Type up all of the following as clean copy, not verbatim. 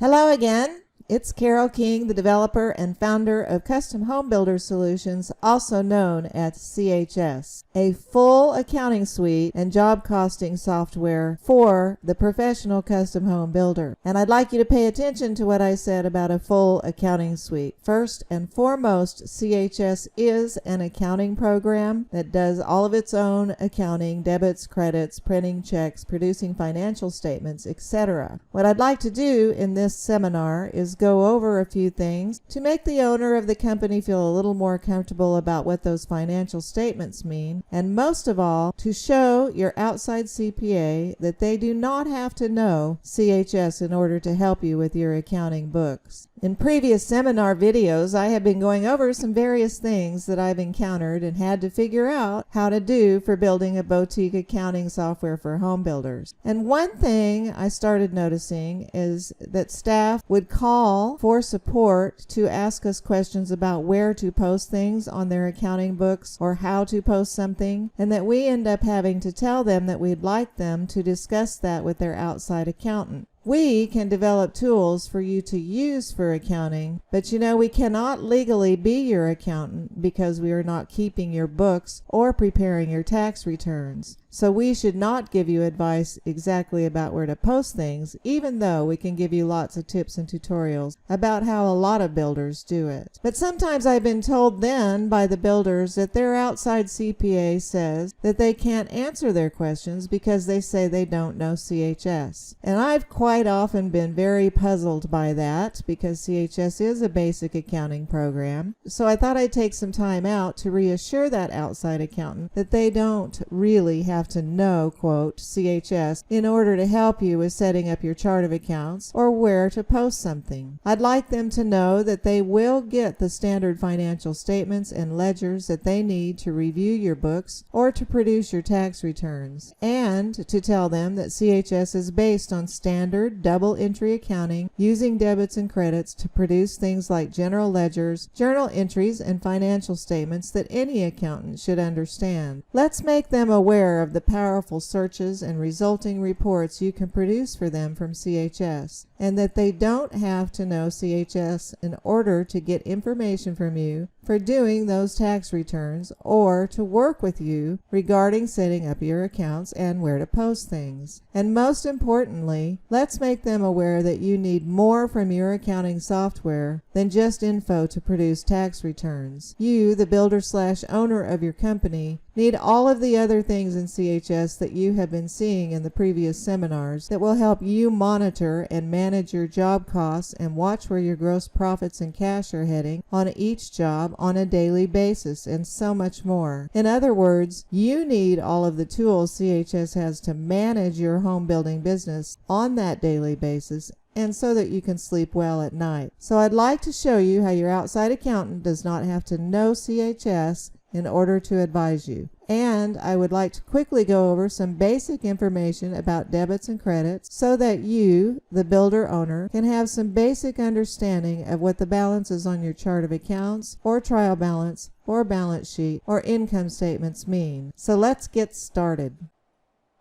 Hello again. It's Carol King, the developer and founder of Custom Home Builder Solutions, also known as CHS, a full accounting suite and job costing software for the professional custom home builder. And I'd like you to pay attention to what I said about a full accounting suite. First and foremost, CHS is an accounting program that does all of its own accounting, debits, credits, printing checks, producing financial statements, etc. What I'd like to do in this seminar is go over a few things to make the owner of the company feel a little more comfortable about what those financial statements mean, and most of all, to show your outside CPA that they do not have to know CHS in order to help you with your accounting books. In previous seminar videos, I have been going over some various things that I've encountered and had to figure out how to do for building a boutique accounting software for home builders. And one thing I started noticing is that staff would call for support to ask us questions about where to post things on their accounting books or how to post something, and that we end up having to tell them that we'd like them to discuss that with their outside accountant. We can develop tools for you to use for accounting, but we cannot legally be your accountant because we are not keeping your books or preparing your tax returns. So we should not give you advice exactly about where to post things, even though we can give you lots of tips and tutorials about how a lot of builders do it. But sometimes I've been told then by the builders that their outside CPA says that they can't answer their questions because they say they don't know CHS. And I've quite often been very puzzled by that because CHS is a basic accounting program. So I thought I'd take some time out to reassure that outside accountant that they don't really have to know, quote, CHS in order to help you with setting up your chart of accounts or where to post something. I'd like them to know that they will get the standard financial statements and ledgers that they need to review your books or to produce your tax returns, and to tell them that CHS is based on standard double entry accounting using debits and credits to produce things like general ledgers, journal entries, and financial statements that any accountant should understand. Let's make them aware of the powerful searches and resulting reports you can produce for them from CHS, and that they don't have to know CHS in order to get information from you for doing those tax returns or to work with you regarding setting up your accounts and where to post things. And most importantly, let's make them aware that you need more from your accounting software than just info to produce tax returns. You, the builder/owner of your company, need all of the other things in CHS that you have been seeing in the previous seminars that will help you monitor and manage your job costs and watch where your gross profits and cash are heading on each job on a daily basis, and so much more. In other words, you need all of the tools CHS has to manage your home building business on that daily basis, and so that you can sleep well at night. So I'd like to show you how your outside accountant does not have to know CHS in order to advise you. And I would like to quickly go over some basic information about debits and credits so that you, the builder owner, can have some basic understanding of what the balances on your chart of accounts or trial balance or balance sheet or income statements mean. So let's get started.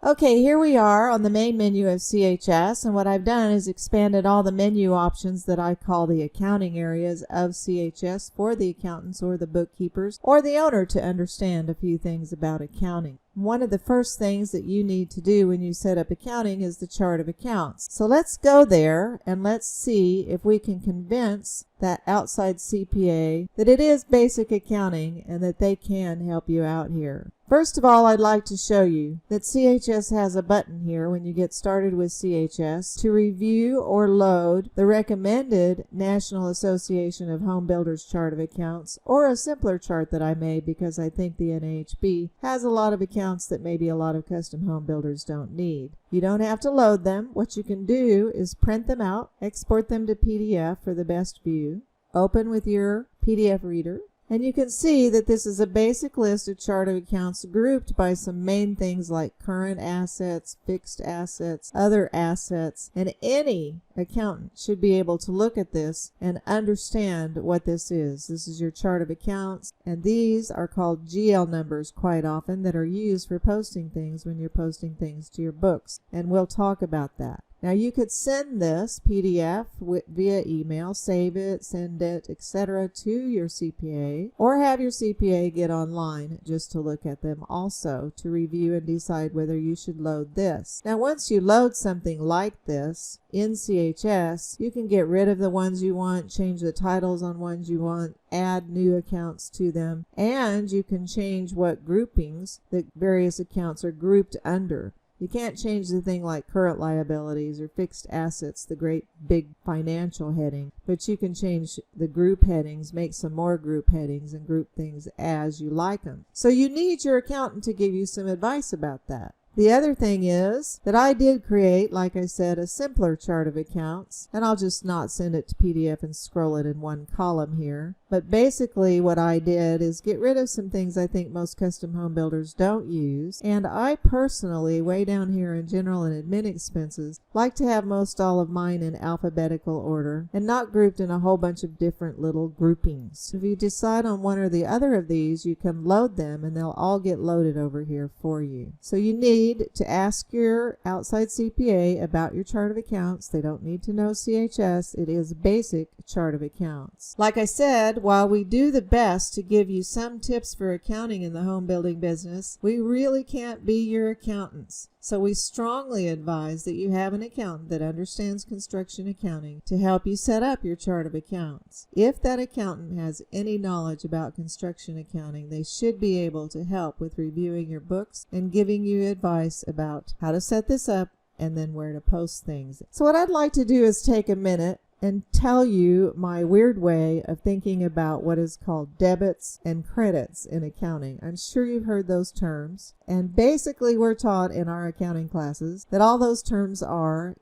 Okay, here we are on the main menu of CHS, and what I've done is expanded all the menu options that I call the accounting areas of CHS for the accountants or the bookkeepers or the owner to understand a few things about accounting. One of the first things that you need to do when you set up accounting is the chart of accounts. So let's go there and let's see if we can convince that outside CPA that it is basic accounting and that they can help you out here. First of all, I'd like to show you that CHS has a button here when you get started with CHS to review or load the recommended National Association of Home Builders chart of accounts, or a simpler chart that I made because I think the NAHB has a lot of accounts that maybe a lot of custom home builders don't need. You don't have to load them. What you can do is print them out, export them to PDF for the best view, open with your PDF reader, and you can see that this is a basic list of chart of accounts grouped by some main things like current assets, fixed assets, other assets, and any accountant should be able to look at this and understand what this is. This is your chart of accounts, and these are called GL numbers quite often that are used for posting things when you're posting things to your books, and we'll talk about that. Now you could send this PDF via email, save it, send it, etc. to your CPA, or have your CPA get online just to look at them also to review and decide whether you should load this. Now once you load something like this in CHS, you can get rid of the ones you want, change the titles on ones you want, add new accounts to them, and you can change what groupings the various accounts are grouped under. You can't change the thing like current liabilities or fixed assets, the great big financial heading, but you can change the group headings, make some more group headings, and group things as you like them. So you need your accountant to give you some advice about that. The other thing is that I did create, like I said, a simpler chart of accounts, and I'll just not send it to PDF and scroll it in one column here. But basically what I did is get rid of some things I think most custom home builders don't use, and I personally, way down here in general and admin expenses, like to have most all of mine in alphabetical order and not grouped in a whole bunch of different little groupings. If you decide on one or the other of these, you can load them and they'll all get loaded over here for you. So you need to ask your outside CPA about your chart of accounts. They don't need to know CHS. It is a basic chart of accounts. Like I said, while we do the best to give you some tips for accounting in the home building business, we really can't be your accountants. So we strongly advise that you have an accountant that understands construction accounting to help you set up your chart of accounts. If that accountant has any knowledge about construction accounting, they should be able to help with reviewing your books and giving you advice about how to set this up and then where to post things. So what I'd like to do is take a minute and tell you my weird way of thinking about what is called debits and credits in accounting. I'm sure you've heard those terms, and basically we're taught in our accounting classes that all those terms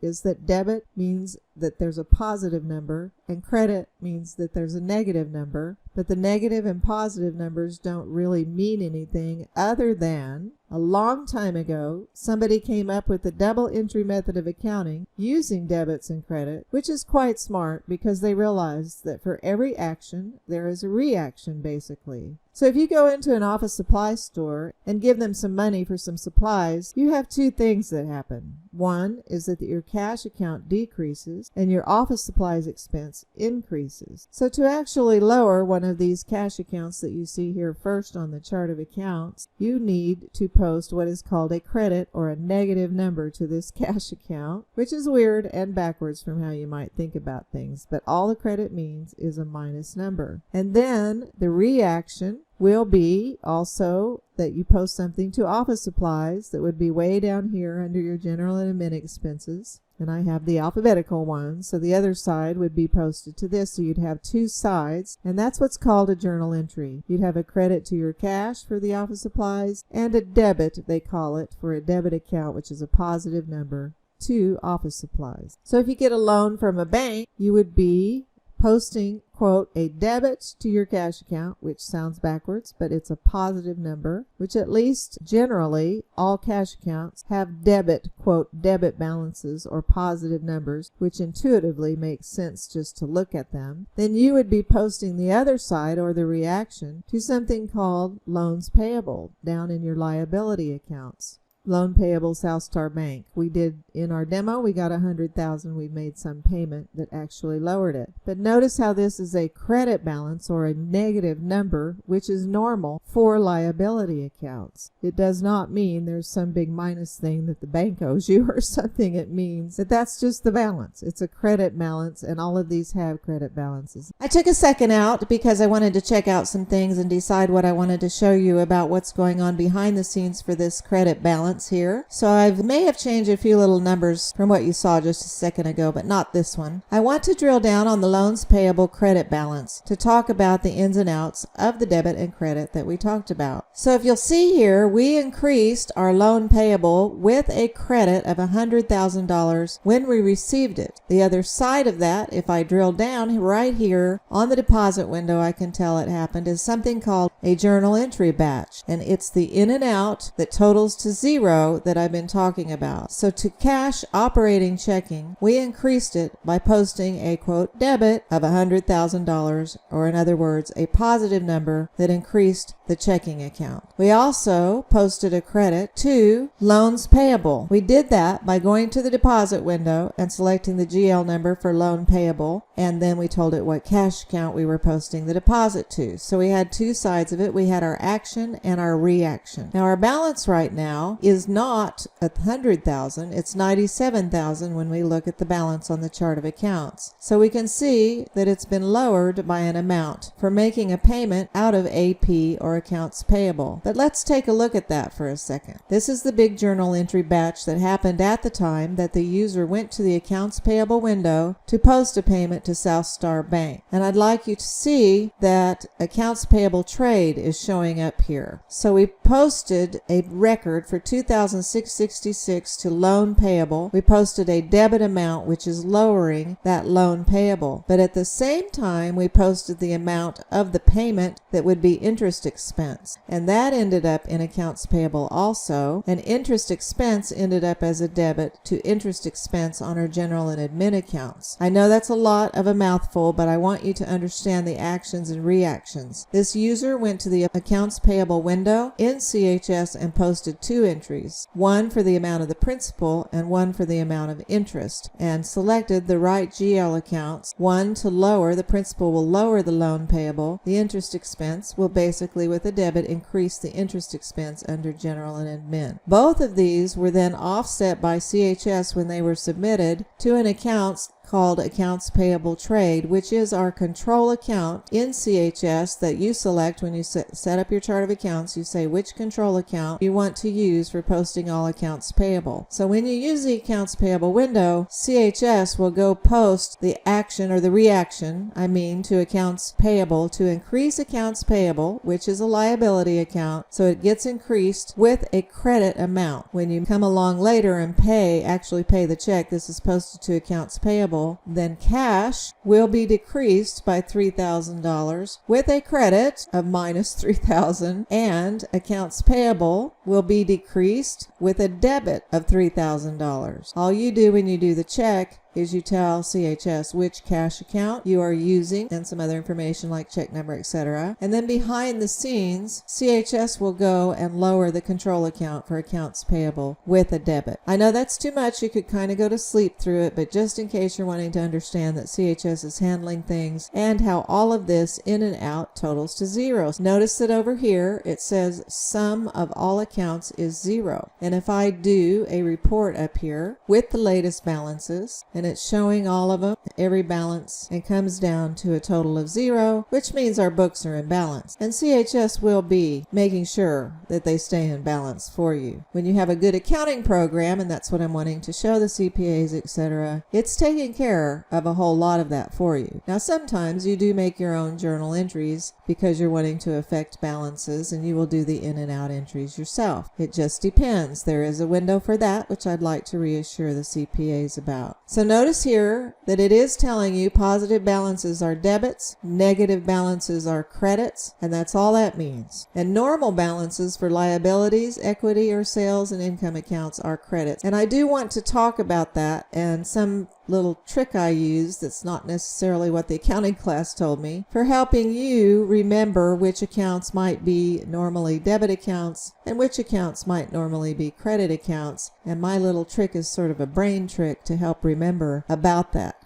is that debit means that there's a positive number and credit means that there's a negative number, but the negative and positive numbers don't really mean anything other than a long time ago somebody came up with the double entry method of accounting using debits and credit, which is quite smart because they realized that for every action there is a reaction basically. So if you go into an office supply store and give them some money for some supplies, you have two things that happen. One is that your cash account decreases and your office supplies expense increases. So to actually lower one of these cash accounts that you see here first on the chart of accounts, you need to post what is called a credit or a negative number to this cash account, which is weird and backwards from how you might think about things, but all the credit means is a minus number. And then the reaction will be also that you post something to office supplies that would be way down here under your general and admin expenses. And I have the alphabetical one, so the other side would be posted to this, so you'd have two sides, and that's what's called a journal entry. You'd have a credit to your cash for the office supplies and a debit, they call it, for a debit account, which is a positive number, to office supplies. So if you get a loan from a bank, you would be posting, quote, a debit to your cash account, which sounds backwards, but it's a positive number, which at least generally all cash accounts have debit, quote, debit balances or positive numbers, which intuitively makes sense just to look at them. Then you would be posting the other side or the reaction to something called loans payable down in your liability accounts. Loan payable South Star Bank. We did in our demo, we got $100,000. We made some payment that actually lowered it. But notice how this is a credit balance or a negative number, which is normal for liability accounts. It does not mean there's some big minus thing that the bank owes you or something. It means that that's just the balance. It's a credit balance, and all of these have credit balances. I took a second out because I wanted to check out some things and decide what I wanted to show you about what's going on behind the scenes for this credit balance here. So I may have changed a few little numbers from what you saw just a second ago, but not this one. I want to drill down on the loans payable credit balance to talk about the ins and outs of the debit and credit that we talked about. So if you'll see here, we increased our loan payable with a credit of $100,000 when we received it. The other side of that, if I drill down right here on the deposit window, I can tell it happened, is something called a journal entry batch, and it's the in and out that totals to zero zero that I've been talking about. So to cash operating checking, we increased it by posting a quote debit of $100,000, or in other words, a positive number that increased the checking account. We also posted a credit to loans payable. We did that by going to the deposit window and selecting the GL number for loan payable, and then we told it what cash account we were posting the deposit to. So we had two sides of it. We had our action and our reaction. Now our balance right now is not $100,000, it's $97,000 when we look at the balance on the chart of accounts. So we can see that it's been lowered by an amount for making a payment out of AP or accounts payable. But let's take a look at that for a second. This is the big journal entry batch that happened at the time that the user went to the accounts payable window to post a payment to South Star Bank. And I'd like you to see that accounts payable trade is showing up here. So we posted a record for $2,666 to loan payable. We posted a debit amount which is lowering that loan payable. But at the same time we posted the amount of the payment that would be interest expense. And that ended up in accounts payable also. And interest expense ended up as a debit to interest expense on our general and admin accounts. I know that's a lot of a mouthful, but I want you to understand the actions and reactions. This user went to the accounts payable window in CHS and posted two entries, one for the amount of the principal and one for the amount of interest, and selected the right GL accounts. One to lower, the principal will lower the loan payable. The interest expense will basically with a debit increase the interest expense under general and admin. Both of these were then offset by CHS when they were submitted to an accounts called accounts payable trade, which is our control account in CHS that you select when you set up your chart of accounts. You say which control account you want to use for posting all accounts payable. So when you use the accounts payable window, CHS will go post the action or the reaction, to accounts payable to increase accounts payable, which is a liability account, so it gets increased with a credit amount. When you come along later and actually pay the check, this is posted to accounts payable, then cash will be decreased by $3,000 with a credit of minus $3,000, and accounts payable will be decreased with a debit of $3,000. All you do when you do the check is you tell CHS which cash account you are using and some other information like check number, etc. And then behind the scenes, CHS will go and lower the control account for accounts payable with a debit. I know that's too much. You could kind of go to sleep through it, but just in case you're wanting to understand that CHS is handling things and how all of this in and out totals to zero. Notice that over here it says sum of all accounts is zero. And if I do a report up here with the latest balances, and it's showing all of them, every balance, and comes down to a total of zero, which means our books are in balance. And CHS will be making sure that they stay in balance for you. When you have a good accounting program, and that's what I'm wanting to show the CPAs, etc., it's taking care of a whole lot of that for you. Now sometimes you do make your own journal entries because you're wanting to affect balances, and you will do the in and out entries yourself. It just depends. There is a window for that, which I'd like to reassure the CPAs about. So notice here that it is telling you positive balances are debits, negative balances are credits, and that's all that means. And normal balances for liabilities, equity, or sales and income accounts are credits. And I do want to talk about that and some little trick I use that's not necessarily what the accounting class told me, for helping you remember which accounts might be normally debit accounts and which accounts might normally be credit accounts. And my little trick is sort of a brain trick to help remember about that.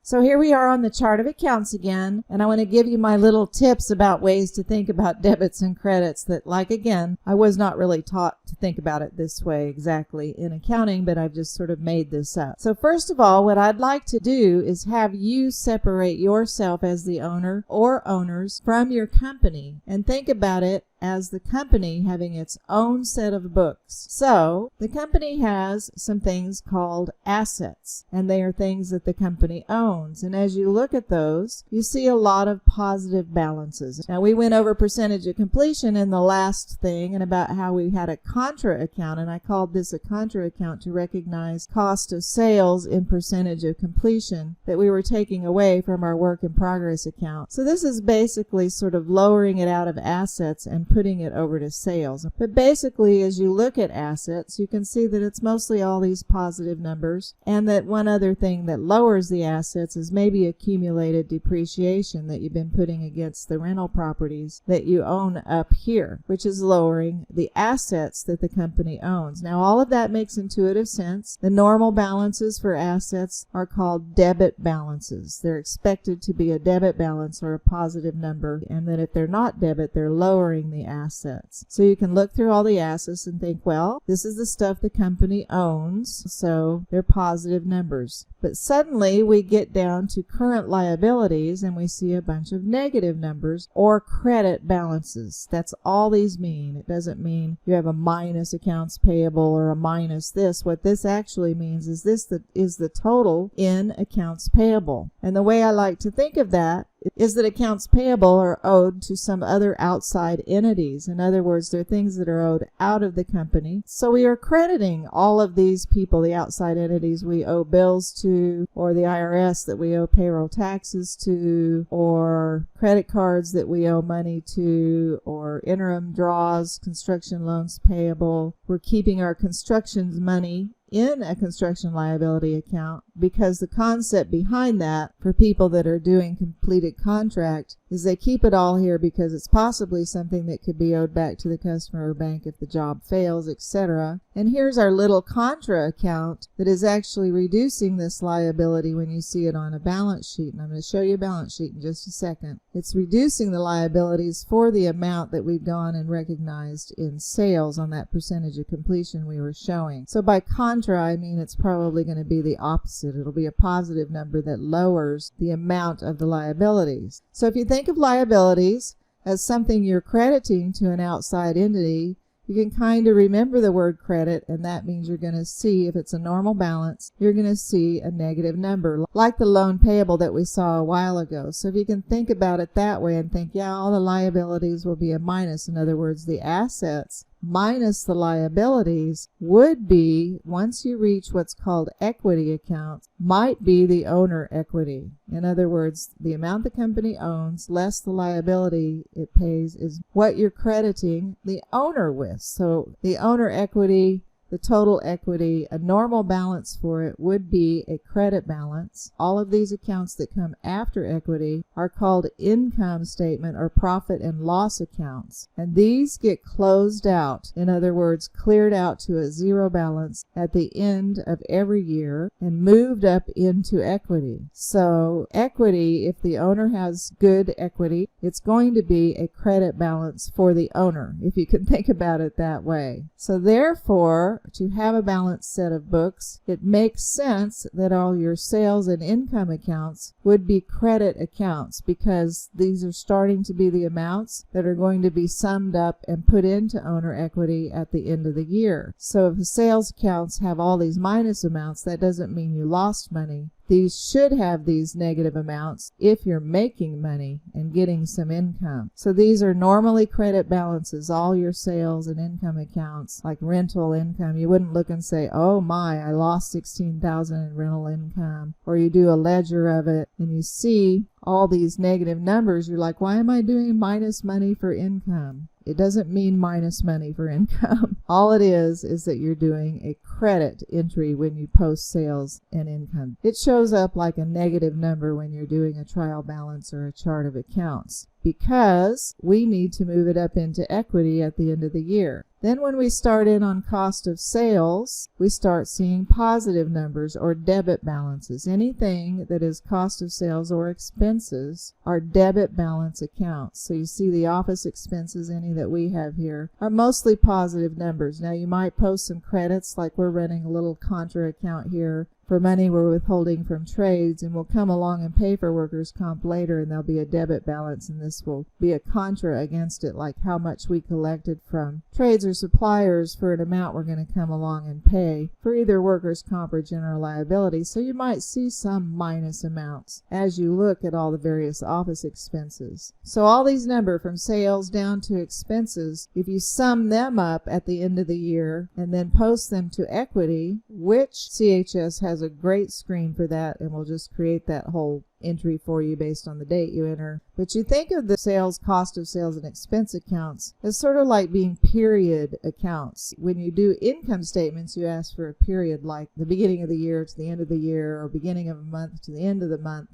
So here we are on the chart of accounts again, and I want to give you my little tips about ways to think about debits and credits that, like again, I was not really taught to think about it this way exactly in accounting, but I've just sort of made this up. So first of all, what I'd like to do is have you separate yourself as the owner or owners from your company and think about it as the company having its own set of books. So the company has some things called assets, and they are things that the company owns. And as you look at those, you see a lot of positive balances. Now we went over percentage of completion in the last thing and about how we had a contra account, and I called this a contra account to recognize cost of sales in percentage of completion that we were taking away from our work in progress account. So this is basically sort of lowering it out of assets and putting it over to sales. But basically, as you look at assets, you can see that it's mostly all these positive numbers, and that one other thing that lowers the assets is maybe accumulated depreciation that you've been putting against the rental properties that you own up here, which is lowering the assets that the company owns. Now, all of that makes intuitive sense. The normal balances for assets are called debit balances. They're expected to be a debit balance or a positive number, and that if they're not debit, they're lowering the assets. So you can look through all the assets and think, well, this is the stuff the company owns, so they're positive numbers. But suddenly we get down to current liabilities and we see a bunch of negative numbers or credit balances. That's all these mean. It doesn't mean you have a minus accounts payable or a minus this. What this actually means is this is the total in accounts payable. And the way I like to think of that is that accounts payable are owed to some other outside entities. In other words, they're things that are owed out of the company. So we are crediting all of these people, the outside entities we owe bills to, or the IRS that we owe payroll taxes to, or credit cards that we owe money to, or interim draws, construction loans payable. We're keeping our construction money in a construction liability account, because the concept behind that for people that are doing completed contract is they keep it all here because it's possibly something that could be owed back to the customer or bank if the job fails, etc. And here's our little contra account that is actually reducing this liability when you see it on a balance sheet. And I'm going to show you a balance sheet in just a second. It's reducing the liabilities for the amount that we've gone and recognized in sales on that percentage of completion we were showing. So by contra, I mean it's probably going to be the opposite. It'll be a positive number that lowers the amount of the liabilities. So if you think of liabilities as something you're crediting to an outside entity, you can kind of remember the word credit, and that means you're going to see, if it's a normal balance, you're going to see a negative number, like the loan payable that we saw a while ago. So if you can think about it that way and think, yeah, all the liabilities will be a minus. In other words, the assets minus the liabilities would be, once you reach what's called equity accounts, might be the owner equity. In other words, the amount the company owns less the liability it pays is what you're crediting the owner with. So the owner equity, the total equity, a normal balance for it would be a credit balance. All of these accounts that come after equity are called income statement or profit and loss accounts. And these get closed out, in other words, cleared out to a zero balance at the end of every year and moved up into equity. So equity, if the owner has good equity, it's going to be a credit balance for the owner, if you can think about it that way. So therefore, to have a balanced set of books, it makes sense that all your sales and income accounts would be credit accounts, because these are starting to be the amounts that are going to be summed up and put into owner equity at the end of the year. So if the sales accounts have all these minus amounts, that doesn't mean you lost money. These should have these negative amounts if you're making money and getting some income. So these are normally credit balances, all your sales and income accounts, like rental income. You wouldn't look and say, oh my, I lost $16,000 in rental income. Or you do a ledger of it and you see all these negative numbers. You're like, why am I doing minus money for income? It doesn't mean minus money for income. All it is that you're doing a credit entry when you post sales and income. It shows up like a negative number when you're doing a trial balance or a chart of accounts, because we need to move it up into equity at the end of the year. Then when we start in on cost of sales, we start seeing positive numbers or debit balances. Anything that is cost of sales or expenses are debit balance accounts. So you see the office expenses, any that we have here, are mostly positive numbers. Now you might post some credits, like we're running a little contra account here for money we're withholding from trades, and we'll come along and pay for workers' comp later, and there'll be a debit balance, and this will be a contra against it, like how much we collected from trades or suppliers for an amount we're going to come along and pay for either workers' comp or general liability. So you might see some minus amounts as you look at all the various office expenses. So all these numbers from sales down to expenses, if you sum them up at the end of the year and then post them to equity, which CHS has has a great screen for that, and will just create that whole entry for you based on the date you enter. But you think of the sales, cost of sales, and expense accounts as sort of like being period accounts. When you do income statements, you ask for a period like the beginning of the year to the end of the year, or beginning of a month to the end of the month,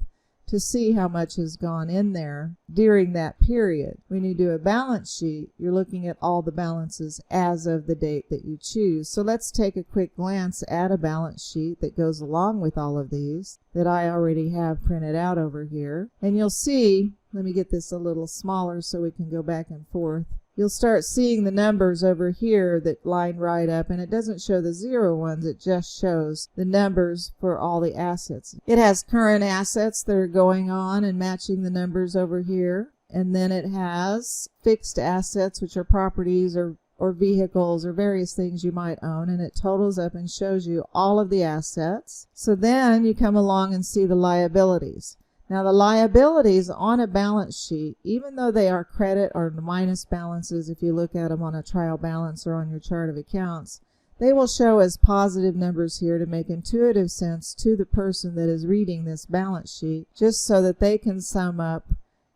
to see how much has gone in there during that period. When you do a balance sheet, you're looking at all the balances as of the date that you choose. So let's take a quick glance at a balance sheet that goes along with all of these that I already have printed out over here. And you'll see, let me get this a little smaller so we can go back and forth. You'll start seeing the numbers over here that line right up, and it doesn't show the zero ones, it just shows the numbers for all the assets. It has current assets that are going on and matching the numbers over here, and then it has fixed assets, which are properties or vehicles or various things you might own, and it totals up and shows you all of the assets. So then you come along and see the liabilities. Now the liabilities on a balance sheet, even though they are credit or minus balances, if you look at them on a trial balance or on your chart of accounts, they will show as positive numbers here to make intuitive sense to the person that is reading this balance sheet, just so that they can sum up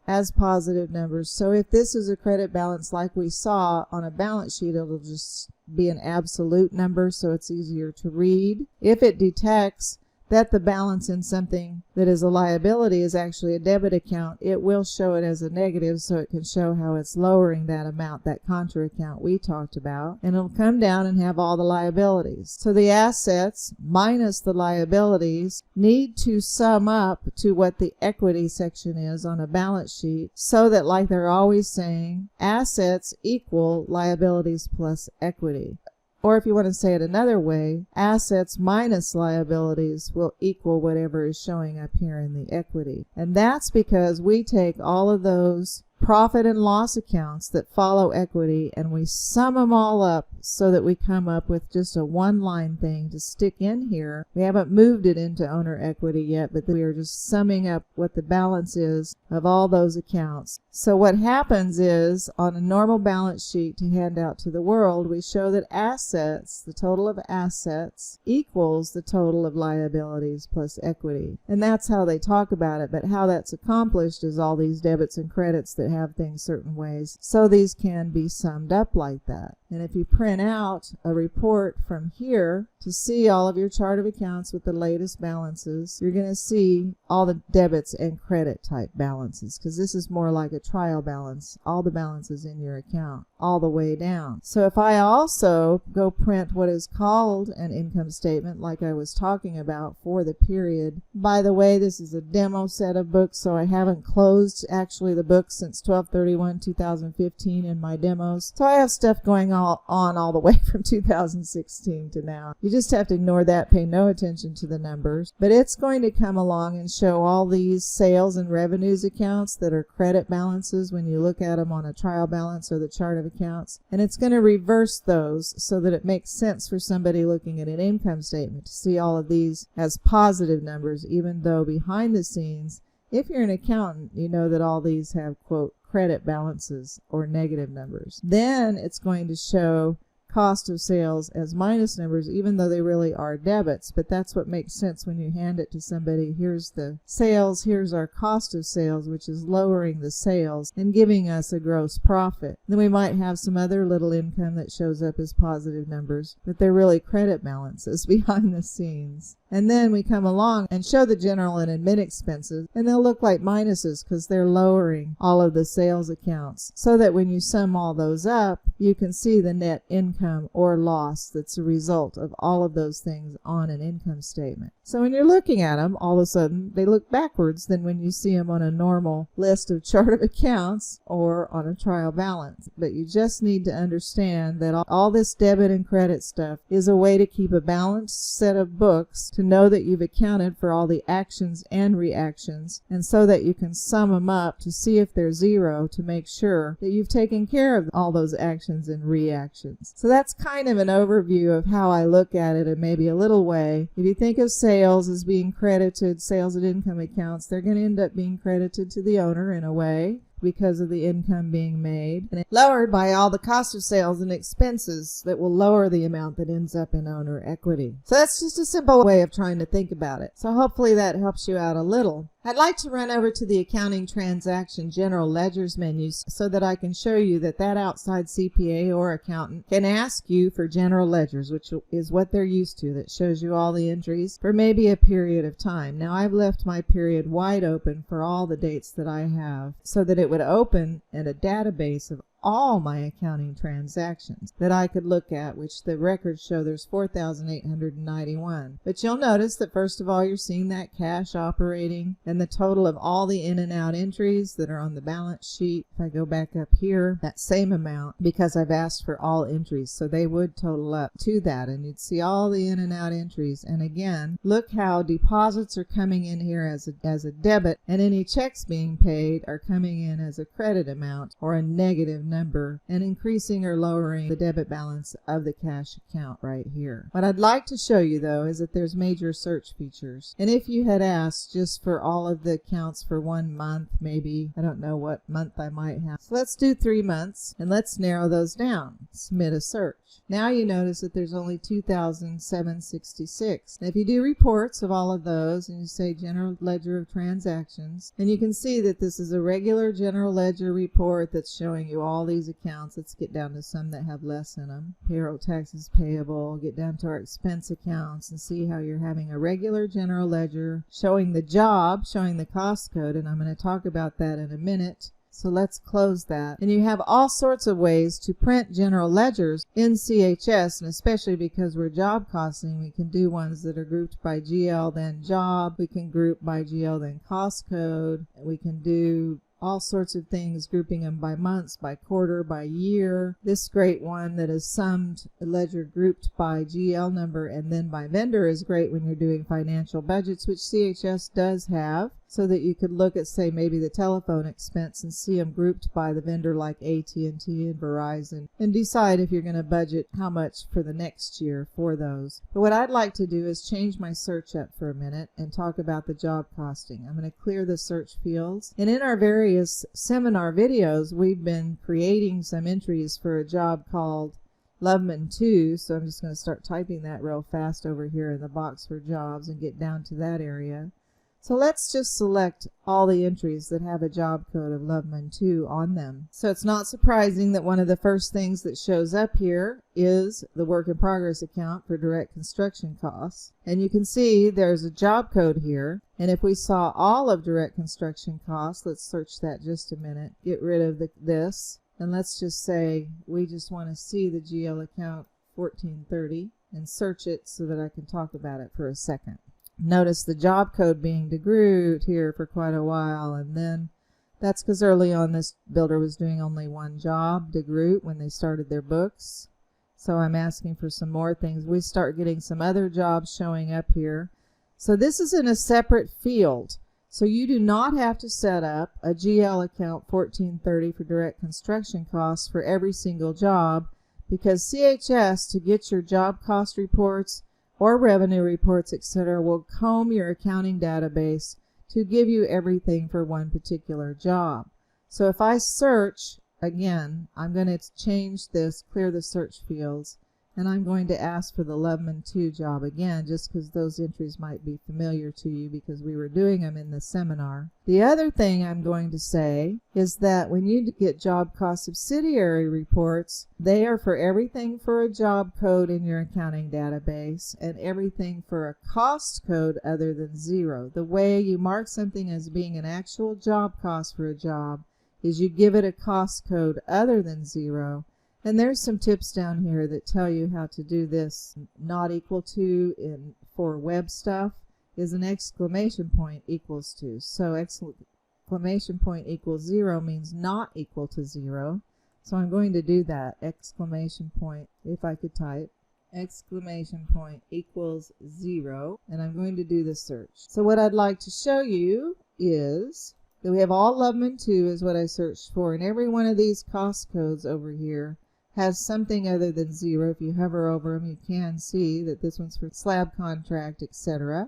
as positive numbers. So if this is a credit balance like we saw on a balance sheet, it'll just be an absolute number, so it's easier to read. If it detects that the balance in something that is a liability is actually a debit account, it will show it as a negative, so it can show how it's lowering that amount, that contra account we talked about, and it'll come down and have all the liabilities. So the assets minus the liabilities need to sum up to what the equity section is on a balance sheet, so that, like they're always saying, assets equal liabilities plus equity. Or if you want to say it another way, assets minus liabilities will equal whatever is showing up here in the equity. And that's because we take all of those profit and loss accounts that follow equity and we sum them all up so that we come up with just a one-line thing to stick in here. We haven't moved it into owner equity yet, but we are just summing up what the balance is of all those accounts. So what happens is, on a normal balance sheet to hand out to the world, we show that assets, the total of assets, equals the total of liabilities plus equity. And that's how they talk about it, but how that's accomplished is all these debits and credits that have things certain ways, so these can be summed up like that. And if you print out a report from here to see all of your chart of accounts with the latest balances, you're going to see all the debits and credit type balances, because this is more like a trial balance, all the balances in your account all the way down. So if I also go print what is called an income statement, like I was talking about for the period. By the way, this is a demo set of books, so I haven't closed actually the book since 12/31/2015 in my demos. So I have stuff going on all the way from 2016 to now. You just have to ignore that, pay no attention to the numbers. But it's going to come along and show all these sales and revenues accounts that are credit balances when you look at them on a trial balance or the chart of accounts. And it's going to reverse those so that it makes sense for somebody looking at an income statement to see all of these as positive numbers, even though behind the scenes, if you're an accountant, you know that all these have, quote, credit balances or negative numbers. Then it's going to show cost of sales as minus numbers, even though they really are debits. But that's what makes sense when you hand it to somebody. Here's the sales, here's our cost of sales, which is lowering the sales and giving us a gross profit. Then we might have some other little income that shows up as positive numbers, but they're really credit balances behind the scenes. And then we come along and show the general and admin expenses, and they'll look like minuses because they're lowering all of the sales accounts, so that when you sum all those up, you can see the net income or loss that's a result of all of those things on an income statement. So when you're looking at them, all of a sudden they look backwards than when you see them on a normal list of chart of accounts or on a trial balance. But you just need to understand that all this debit and credit stuff is a way to keep a balanced set of books, to know that you've accounted for all the actions and reactions, and so that you can sum them up to see if they're zero, to make sure that you've taken care of all those actions and reactions. So that's kind of an overview of how I look at it in maybe a little way. If you think of sales as being credited, sales and income accounts, they're going to end up being credited to the owner in a way. because of the income being made, and lowered by all the cost of sales and expenses that will lower the amount that ends up in owner equity. So that's just a simple way of trying to think about it. So hopefully that helps you out a little. I'd like to run over to the accounting transaction general ledgers menu so that I can show you that outside CPA or accountant can ask you for general ledgers, which is what they're used to, that shows you all the entries for maybe a period of time. Now I've left my period wide open for all the dates that I have so that it would open in a database of all my accounting transactions that I could look at, which the records show there's 4,891. But you'll notice that first of all you're seeing that cash operating and the total of all the in and out entries that are on the balance sheet. If I go back up here, that same amount, because I've asked for all entries, so they would total up to that, and you'd see all the in and out entries. And again, look how deposits are coming in here as a debit, and any checks being paid are coming in as a credit amount or a negative number, and increasing or lowering the debit balance of the cash account right here. What I'd like to show you though is that there's major search features, and if you had asked just for all of the accounts for 1 month, maybe, I don't know what month I might have. So let's do 3 months and let's narrow those down. Submit a search. Now you notice that there's only 2,766. Now if you do reports of all of those and you say general ledger of transactions, and you can see that this is a regular general ledger report that's showing you all these accounts. Let's get down to some that have less in them. Payroll taxes payable, get down to our expense accounts and see how you're having a regular general ledger showing the job, showing the cost code, and I'm going to talk about that in a minute. So let's close that. And you have all sorts of ways to print general ledgers in CHS, and especially because we're job costing, we can do ones that are grouped by GL then job. We can group by GL then cost code. We can do all sorts of things, grouping them by months, by quarter, by year. This great one that is summed ledger grouped by GL number and then by vendor is great when you're doing financial budgets, which CHS does have, so that you could look at, say, maybe the telephone expense and see them grouped by the vendor like AT&T and Verizon, and decide if you're going to budget how much for the next year for those. But what I'd like to do is change my search up for a minute and talk about the job costing. I'm going to clear the search fields, and in our various seminar videos we've been creating some entries for a job called Loveman 2, so I'm just going to start typing that real fast over here in the box for jobs and get down to that area. So let's just select all the entries that have a job code of Loveman 2 on them. So it's not surprising that one of the first things that shows up here is the work in progress account for direct construction costs. And you can see there's a job code here. And if we saw all of direct construction costs, let's search that just a minute, get rid of this, and let's just say we just want to see the GL account 1430 and search it so that I can talk about it for a second. Notice the job code being degrouped here for quite a while, and then that's because early on this builder was doing only one job, degroup, when they started their books. So I'm asking for some more things. We start getting some other jobs showing up here. So this is in a separate field. So you do not have to set up a GL account 1430 for direct construction costs for every single job, because CHS, to get your job cost reports or revenue reports, etc., will comb your accounting database to give you everything for one particular job. So if I search, again, I'm going to change this, clear the search fields, and I'm going to ask for the Loveman 2 job again, just because those entries might be familiar to you because we were doing them in the seminar. The other thing I'm going to say is that when you get job cost subsidiary reports, they are for everything for a job code in your accounting database and everything for a cost code other than 0. The way you mark something as being an actual job cost for a job is you give it a cost code other than 0. And there's some tips down here that tell you how to do this. Not equal to for web stuff is an exclamation point equals to. So exclamation point equals 0 means not equal to 0. So I'm going to do that. Exclamation point, if I could type, exclamation point equals 0. And I'm going to do the search. So what I'd like to show you is that we have all Loveman 2 is what I searched for. And every one of these cost codes over here has something other than 0. If you hover over them, you can see that this one's for slab contract, etc.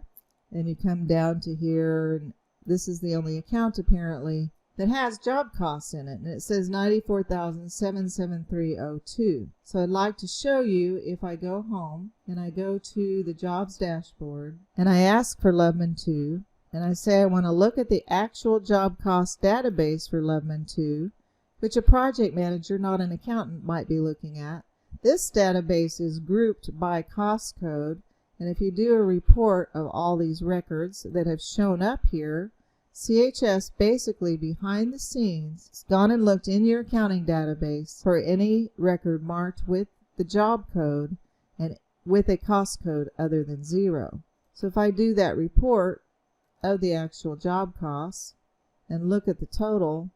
And you come down to here, and this is the only account apparently that has job costs in it, and it says $94,773.02. So I'd like to show you, if I go home and I go to the jobs dashboard and I ask for Loveman 2, and I say I want to look at the actual job cost database for Loveman 2, which a project manager, not an accountant, might be looking at. This database is grouped by cost code, and if you do a report of all these records that have shown up here, CHS basically behind the scenes has gone and looked in your accounting database for any record marked with the job code and with a cost code other than 0. So if I do that report of the actual job costs and look at the total,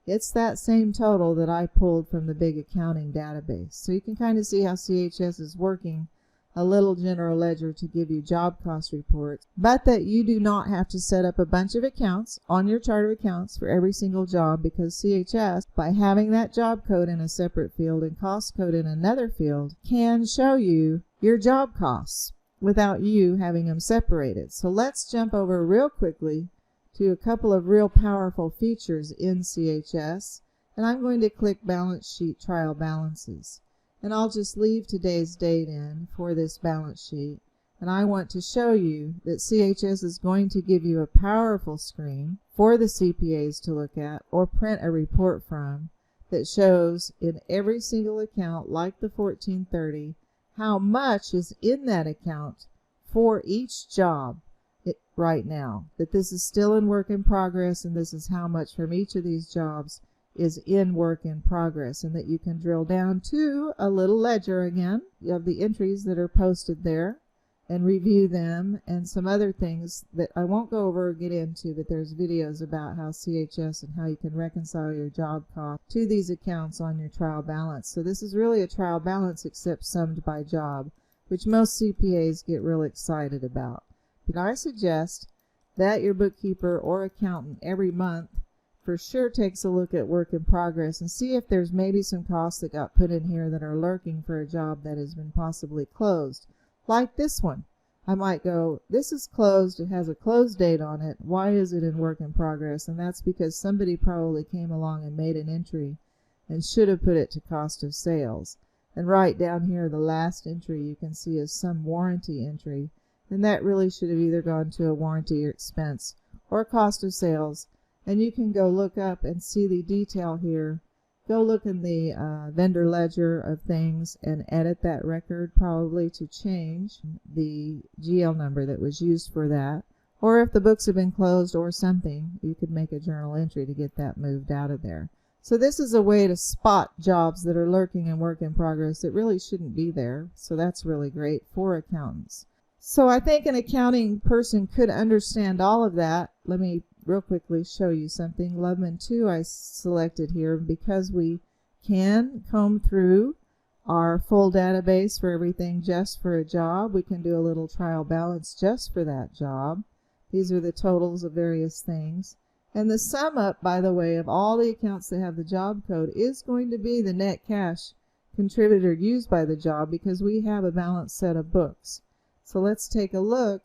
it's that same total that I pulled from the big accounting database. So you can kind of see how CHS is working a little general ledger to give you job cost reports, but that you do not have to set up a bunch of accounts on your chart of accounts for every single job, because CHS, by having that job code in a separate field and cost code in another field, can show you your job costs without you having them separated. So let's jump over real quickly to a couple of real powerful features in CHS, and I'm going to click Balance Sheet Trial Balances. And I'll just leave today's date in for this balance sheet. And I want to show you that CHS is going to give you a powerful screen for the CPAs to look at or print a report from that shows in every single account, like the 1430, how much is in that account for each job right now. That this is still in work in progress, and this is how much from each of these jobs is in work in progress, and that you can drill down to a little ledger again. You have the entries that are posted there and review them, and some other things that I won't go over or get into, but there's videos about how CHS and how you can reconcile your job cost to these accounts on your trial balance. So this is really a trial balance except summed by job, which most CPAs get real excited about. But I suggest that your bookkeeper or accountant every month for sure takes a look at work in progress and see if there's maybe some costs that got put in here that are lurking for a job that has been possibly closed. Like this one. I might go, this is closed, it has a close date on it, why is it in work in progress? And that's because somebody probably came along and made an entry and should have put it to cost of sales. And right down here, the last entry you can see is some warranty entry, and that really should have either gone to a warranty or expense or cost of sales. And you can go look up and see the detail here. Go look in the vendor ledger of things and edit that record, probably to change the GL number that was used for that. Or if the books have been closed or something, you could make a journal entry to get that moved out of there. So this is a way to spot jobs that are lurking in work in progress that really shouldn't be there. So that's really great for accountants. So I think an accounting person could understand all of that. Let me real quickly show you something. Loveman 2 I selected here because we can comb through our full database for everything just for a job. We can do a little trial balance just for that job. These are the totals of various things. And the sum up, by the way, of all the accounts that have the job code is going to be the net cash contributor used by the job, because we have a balanced set of books. So let's take a look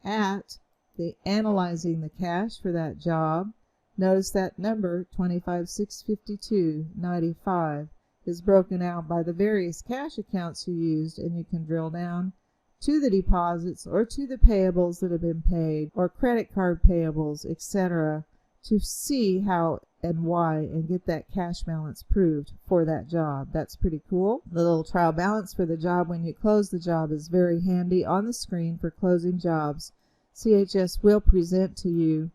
at the analyzing the cash for that job. Notice that number 25,652.95 is broken out by the various cash accounts you used, and you can drill down to the deposits or to the payables that have been paid or credit card payables, etc., to see how and why and get that cash balance proved for that job. That's pretty cool. The little trial balance for the job when you close the job is very handy on the screen for closing jobs. CHS will present to you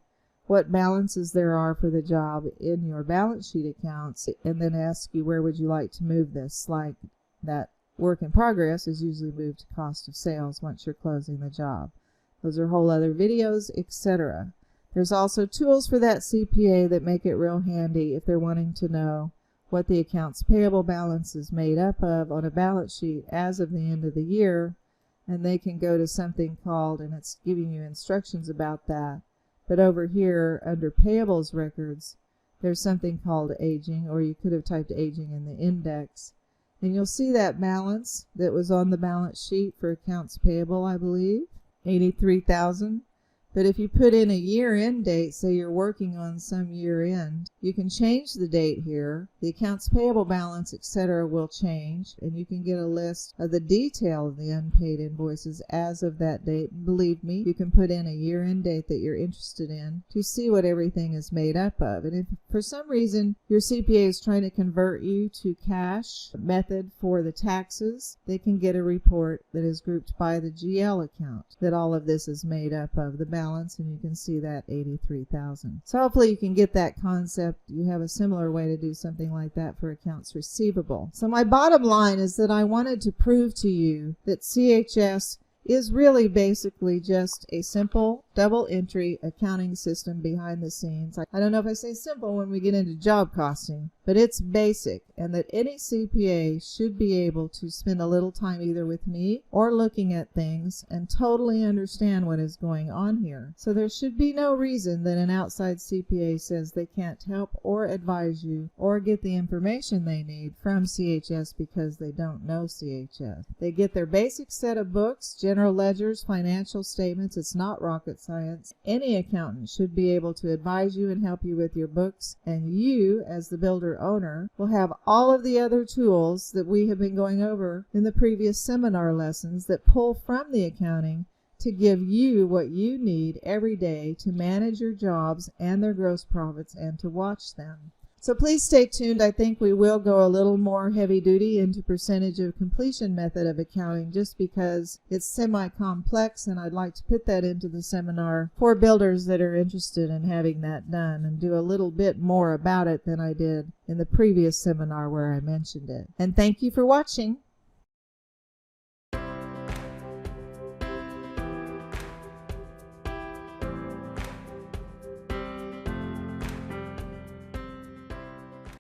what balances there are for the job in your balance sheet accounts, and then ask you where would you like to move this. Like that work in progress is usually moved to cost of sales once you're closing the job. Those are whole other videos, etc. There's also tools for that CPA that make it real handy if they're wanting to know what the accounts payable balance is made up of on a balance sheet as of the end of the year. And they can go to something called, and it's giving you instructions about that, but over here under payables records, there's something called aging, or you could have typed aging in the index. And you'll see that balance that was on the balance sheet for accounts payable, I believe, $83,000. But if you put in a year-end date, say you're working on some year-end, you can change the date here. The accounts payable balance, etc. will change, and you can get a list of the detail of the unpaid invoices as of that date. Believe me, you can put in a year-end date that you're interested in to see what everything is made up of. And if for some reason your CPA is trying to convert you to cash method for the taxes, they can get a report that is grouped by the GL account that all of this is made up of, the balance, and you can see that $83,000. So hopefully you can get that concept. You have a similar way to do something like that for accounts receivable. So my bottom line is that I wanted to prove to you that CHS is really basically just a simple double entry accounting system behind the scenes. I don't know if I say simple when we get into job costing, but it's basic, and that any CPA should be able to spend a little time either with me or looking at things and totally understand what is going on here. So there should be no reason that an outside CPA says they can't help or advise you or get the information they need from CHS because they don't know CHS. They get their basic set of books, general ledgers, financial statements. It's not rocket science. Any accountant should be able to advise you and help you with your books, and you, as the builder owner, will have all of the other tools that we have been going over in the previous seminar lessons that pull from the accounting to give you what you need every day to manage your jobs and their gross profits and to watch them. So please stay tuned. I think we will go a little more heavy duty into percentage of completion method of accounting just because it's semi-complex, and I'd like to put that into the seminar for builders that are interested in having that done and do a little bit more about it than I did in the previous seminar where I mentioned it. And thank you for watching.